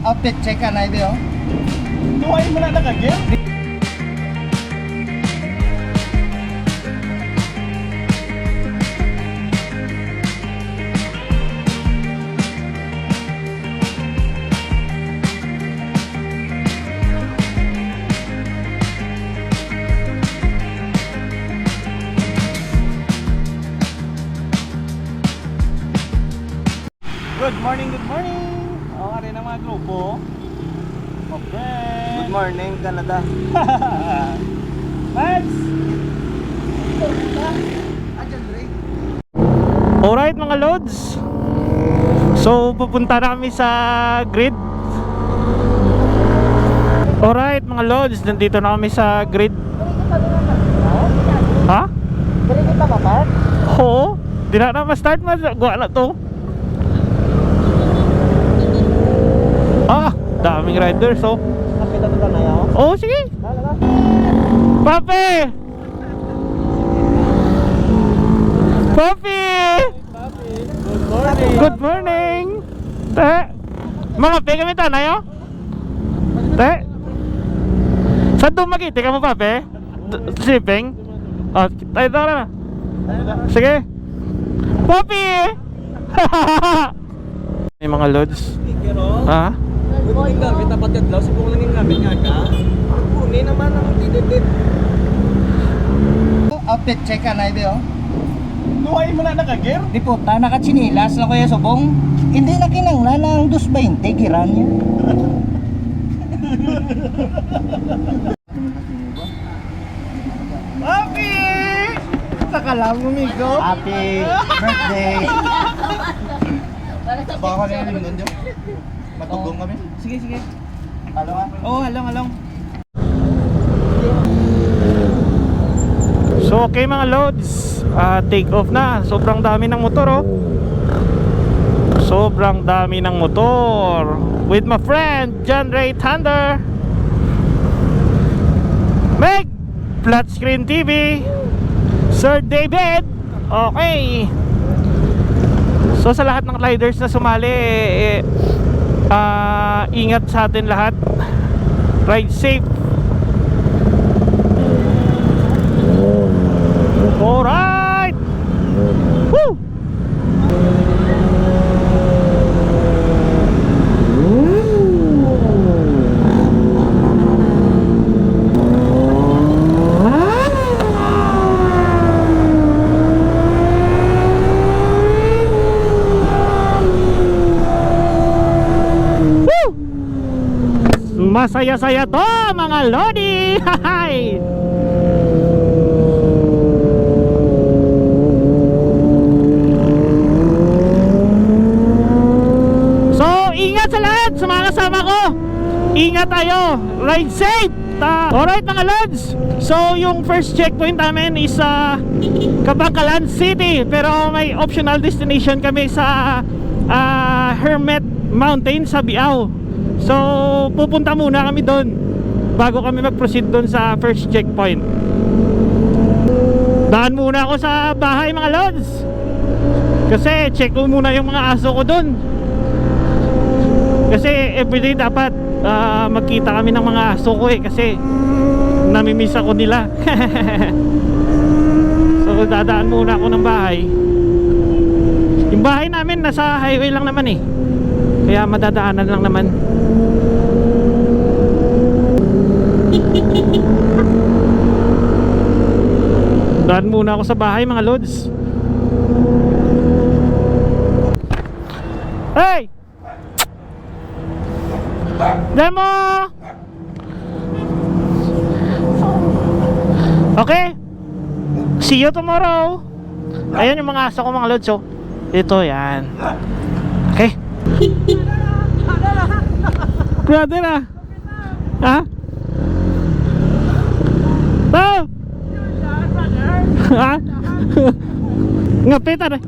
outfit check na ito oh. Tuhay mo na nakagil? Good morning, good morning! O, ari ng mga grupo. Okay. Good morning, Canada. Mads! Alright mga loads, so pupunta na kami sa grid. Alright mga loads, nandito na kami sa grid. Ha? Pwede kita mapark? Oo, di na ma-start, gawa na to. Ah, daming riders oh. Nakita ko na yun. Oh sige. Papi! Papi! Good morning! Good morning! Te! Mga pe kami tanay oh? Te! Saan dumagiti ka mo pa pe? Sleeping? Oh, tayo na. Sige! Papi! May mga loads. Ha? Buting gamit, dapat kadlaw. Si kung lang yung gamit nga ka. Kunin naman ang tititip. Outfit check na ito oh. Tuhay mo na nakagil? Di po, nakatsinilas lang kuya subong. Hindi na kinanglan ng 220 giran niya. Papi! Saka lang umigo. Happy birthday! Baka na yung lindon dyan. Matugong kami. Sige, sige. Halo nga. Oh, halong. So okay mga loads, take off na. Sobrang dami ng motor oh. Sobrang dami ng motor. With my friend John Ray Thunder, Meg, Flat Screen TV, Sir David. Okay. So sa lahat ng riders na sumali, ingat sa atin lahat. Ride safe. Alright! Woo! Masaya-saya to mga lodi! Hahay! So, ingat sa lahat sa mga kasama ko. Ingat tayo. Ride safe. Alright mga lods. So, yung first checkpoint namin is sa Kabangkalan City. Pero may optional destination kami sa Hermit Mountain sa Biao. So, pupunta muna kami doon bago kami mag-proceed doon sa first checkpoint. Daan muna ako sa bahay mga lods. Kasi check ko muna yung mga aso ko doon. Kasi everyday dapat magkita kami ng mga aso ko kasi namimiss ako nila. So dadaan muna ako ng bahay. Yung bahay namin nasa highway lang naman kaya madadaanan lang naman. Daan muna ako sa bahay mga lods. Hey! Demo! Okay. See you tomorrow. Ayan yung mga aso ko mga lods oh. Ito yan. Okay. Brother ah. Ha? Oh! Ha? Ngapitan eh.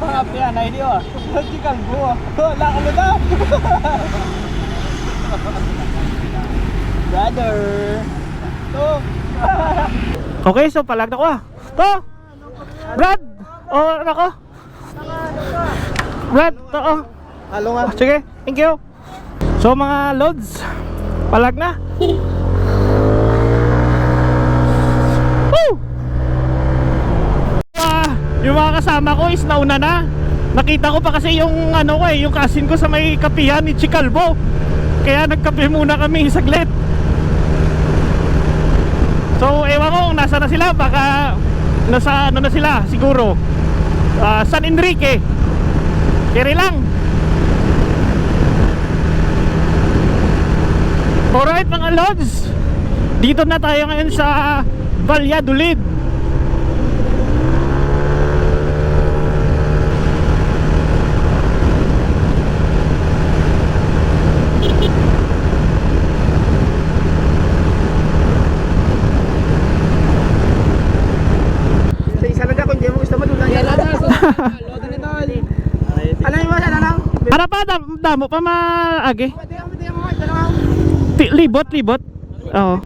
Papi, anay niyo ah. Hindi kalbo ah. Wala ka mo na. Brother. To. Okay, so palag na ko ah. To! Brad! Oh, ano ko? Brad, oo. Halo nga. Sige, thank you. So mga loads, palag na. Woo! Yung mga kasama ko is nauna na. Nakita ko pa kasi yung ano ko yung cousin ko sa may kapihan ni Chicalbo. Kaya nagkape muna kami saglit. So ewan ko kung nasa na sila, baka nasa ano na sila siguro. San Enrique. Kere lang. Alright mga lods, dito na tayo ngayon sa Valladolid. Isa lang kung hindi mo gusto mo doon lang. Ano yung mga lang? Para pa damo pa maagi. Libot. Oo.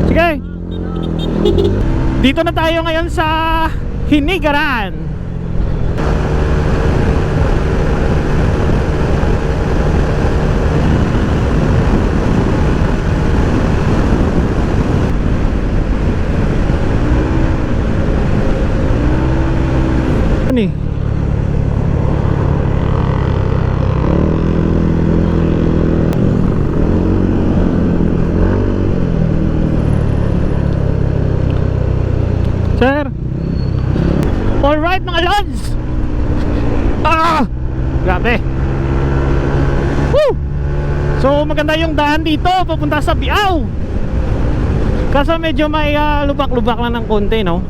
Sige. Dito na tayo ngayon sa Hinigaran. Ano eh? Sir. Alright mga lods. Grabe. Woo! So maganda yung daan dito papunta sa Biao. Kaso medyo may lubak-lubak lang ng konti, no?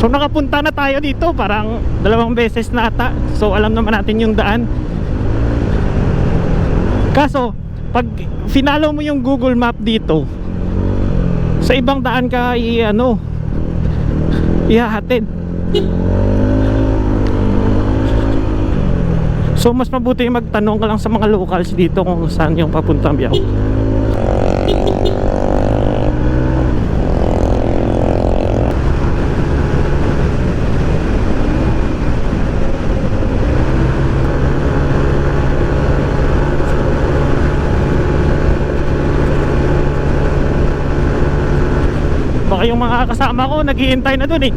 So nakapunta na tayo dito parang 2 beses na ata. So alam naman natin yung daan. Kaso pag finalo mo yung Google Map dito, sa ibang daan ka ihahatid. So mas mabuti magtanong ka lang sa mga locals dito kung saan yung papuntang Biao. Baka yung mga kasama ko naghihintay na dun eh.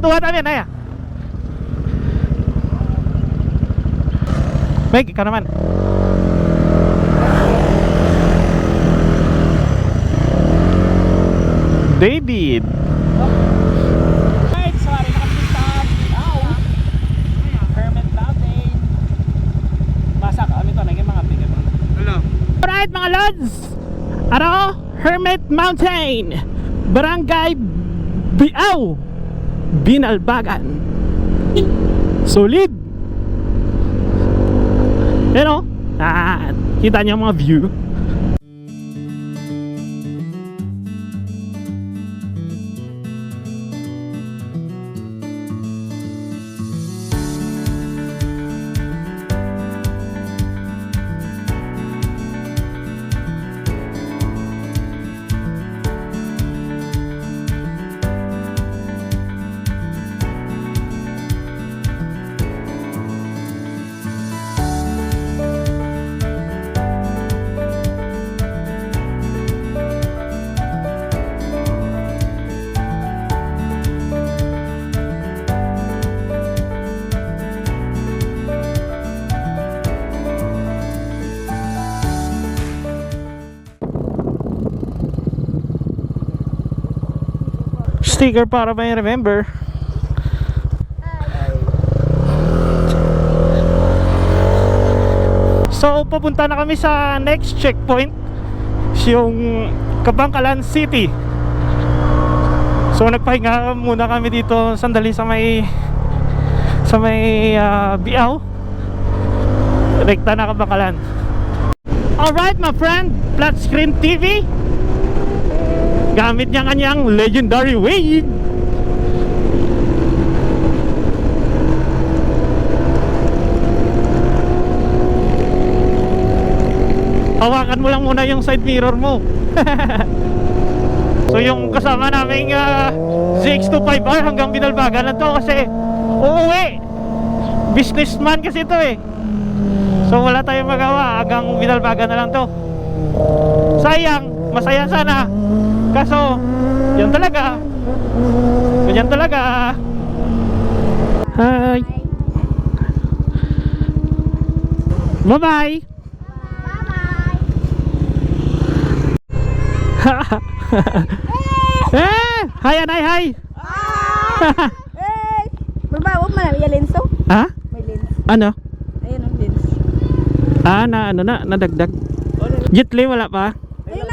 Tuwa tayo na ya. Baik, ikaw naman. David. Right, sorry, nakapista. Hermit Mountain. Masak, ano ito, naging mga bigat. Hello. Alright mga lods, ano? Hermit Mountain, Barangay Biao, Binalbagan. Solid. Pero kita niyo mga view. sticker para may remember. So papunta na kami sa next checkpoint, yung Kabangkalan City. So nagpahinga muna kami dito sandali sa may Biao, rekta na Kabangkalan. Alright my friend, Flat Screen TV gamit niya kanyang legendary wave. Hawakan mo lang muna yung side mirror mo. So yung kasama naming ZX25R hanggang Binalbagan na to kasi uuwi. Businessman kasi ito eh. So wala tayong magawa, hanggang Binalbagan na lang to. Sayang, masaya sana. Kaso, yan talaga. Ganyan talaga. Hi. Bye-bye. Eh, hi anay, hi. Berbawa man may lens to? Ha? May lens. Ano? Ayun ang lens. Nadagdag. Jetli wala pa? Ayun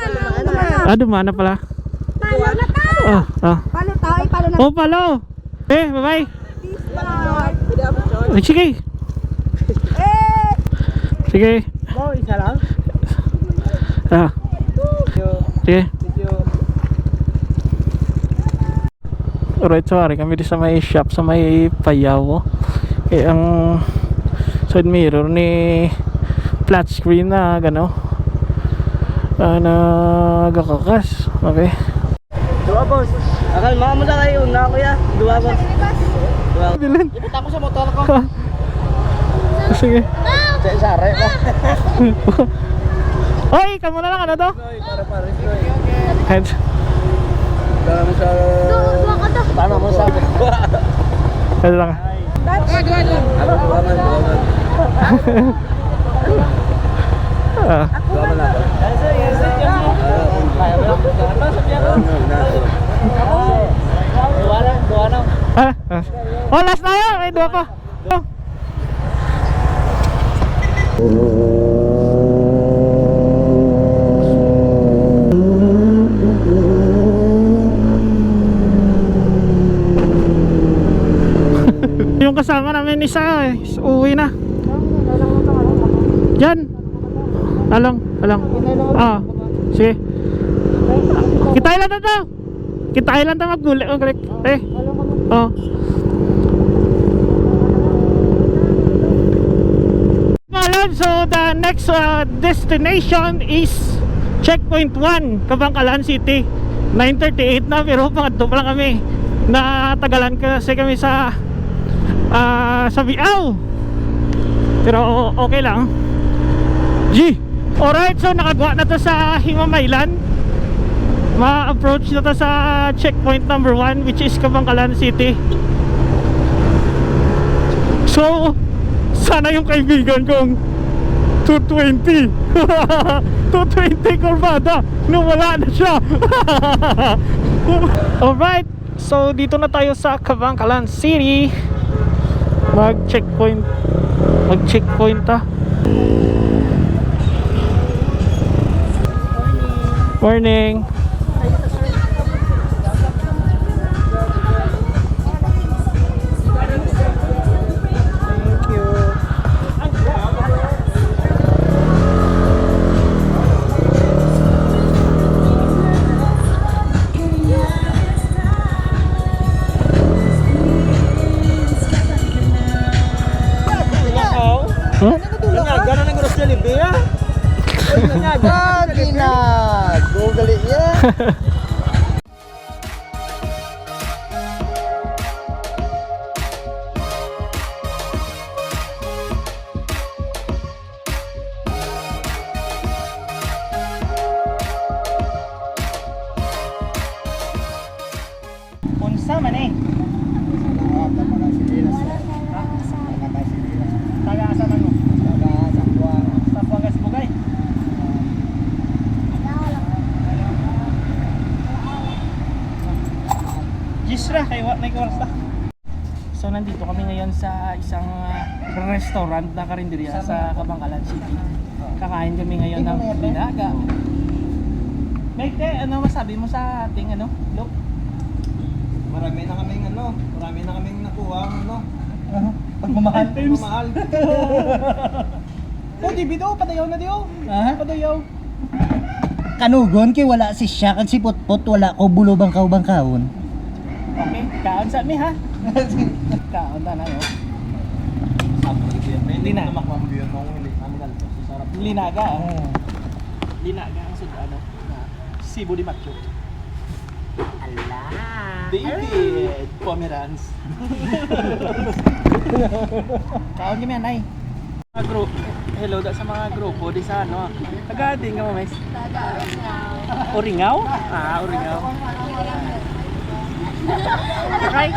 na. Dumana pala. Palo na ta. Palo ta, ay palo na. Oh, palo. Bye-bye. Sige. Sige. Oh, isa lang? Sige. Alright, sorry kami di sa may shop sa may Payaw. Eh ang side mirror ni flat screen na gano. Nagakakas. Okay. Dua boss. Akal mo na kayo na kuya. Dua boss. Bilin. Ipot ako sa motor ko. Sige. Sare pa. Oy, kamu na lang ano to? Para pares ko. Head. Dala mo sa paano mo sa Head lang. Ano dua man. Dua man ako. Dua na. Oh, last na yun. May dua pa. Yung kasama namin isa uwi na. Diyan. Along. Sige. Kita lang na to. Kita lang na maggulit. So the next destination is checkpoint 1, Kabangkalan City. 9:38 na pero pangatlo pa lang kami. Natagalan kasi kami sa Biao. Pero okay lang. Alright, so nakagawa na to sa Himamaylan. Ma-approach na to sa checkpoint number 1, which is Kabangkalan City. So sana yung kaibigan kong 220 220 Corvada nawala na siya. Alright, so dito na tayo sa Kabangkalan City. Mag-checkpoint Morning. Gano'n ang gusto niya libre ya? Gagi na! Google niya! Unsa man eh. Taga-asa man mo? Sapuang Gasbugay. G, May oras na. So nandito kami ngayon sa isang restaurant na karinderya sa Kabangkalan City. Kakain kami ngayon ng binaga. Mate, ano masabi mo sa ating ano, look? Marami na kaming nakuha Pagmamahal. Pagmamahal. Oh, di bido, padayaw na diyo. Ha? Padayaw. Kanugon kay wala si siya kan si Putput wala ko bulo bangkaw-bangkawon. Okay, kaon sa mi ha. Kaon ta na yo. Hindi na makwambiyon nung sarap. Linaga. Linaga ang sud ano. Cebu de Macho. Ala. David Pomeranz. Kaon kami anay. Mga group. Hello da sa mga grupo di sa ano. Tagading ka mo, Miss. Oringaw? Ah, Oringaw. Right.